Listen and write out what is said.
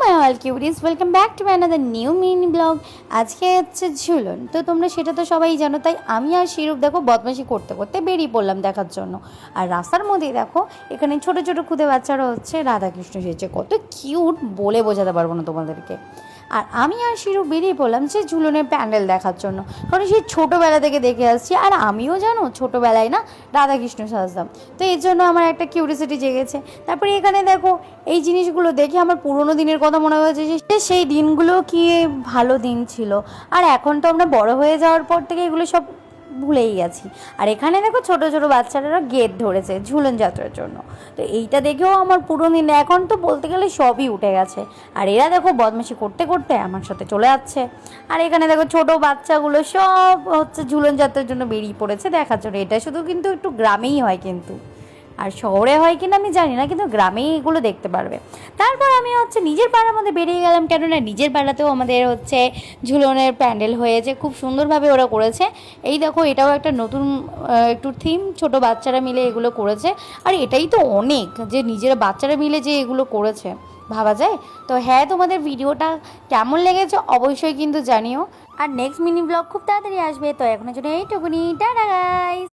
My all curious, welcome back to another new mini blog. আজকে হচ্ছে ঝুলন, তো তোমরা সেটা তো সবাই জানো। তাই আমি আর শিরূপ দেখো বদমাশি করতে করতে বেরিয়ে পড়লাম দেখার জন্য। আর রাস্তার মধ্যেই দেখো এখানে ছোট ছোট খুদে বাচ্চারা হচ্ছে রাধাকৃষ্ণ সেজে, কত কিউট বলে বোঝাতে পারবো না তোমাদেরকে। আর আমি আর শিরু বেরিয়ে পড়লাম যে ঝুলনের প্যান্ডেল দেখার জন্য, কারণ সেই ছোটোবেলা থেকে দেখে আসছি। আর আমিও জানো ছোটোবেলায় না রাধাকৃষ্ণ সাজতাম, তো এর জন্য আমার একটা কিউরিয়াসিটি জেগেছে। তারপরে এখানে দেখো এই জিনিসগুলো দেখে আমার পুরোনো দিনের কথা মনে হয়েছে, যে সেই দিনগুলো কি ভালো দিন ছিল। আর এখন তো আমরা বড় হয়ে যাওয়ার পর থেকে এগুলো সব ভুলেই গেছি। আর এখানে দেখো ছোট ছোট বাচ্চারা গেট ধরেছে ঝুলন যাত্রার জন্য, তো এইটা দেখেও আমার পুরো দিন এখন তো বলতে গেলে সবই উঠে গেছে। আর এরা দেখো বদমাশি করতে করতে আমার সাথে চলে যাচ্ছে। আর এখানে দেখো ছোট বাচ্চাগুলো সব হচ্ছে ঝুলন যাত্রার জন্য বেরিয়ে পড়েছে দেখার জন্য। এটা শুধু কিন্তু একটু গ্রামেই হয়, কিন্তু আর শহরে হয় কিনা আমি জানি না, কিন্তু গ্রামেই এগুলো দেখতে পারবে। তারপর আমি হচ্ছে নিজের পাড়ার মধ্যে বেরিয়ে গেলাম, কেননা নিজের পাড়াতেও আমাদের হচ্ছে ঝুলনের প্যান্ডেল হয়েছে, খুব সুন্দরভাবে ওরা করেছে। এই দেখো এটাও একটা নতুন একটু থিম, ছোট বাচ্চারা মিলে এগুলো করেছে। আর এটাই তো অনেক, যে নিজেরা বাচ্চারা মিলে যে এগুলো করেছে, ভাবা যায়। তো হ্যাঁ, তোমাদের ভিডিওটা কেমন লেগেছে অবশ্যই কিন্তু জানিও। আর নেক্সট মিনি ব্লগ খুব তাড়াতাড়ি আসবে, তো এখনের জন্য এইটুকুনি, টাটা গাইস।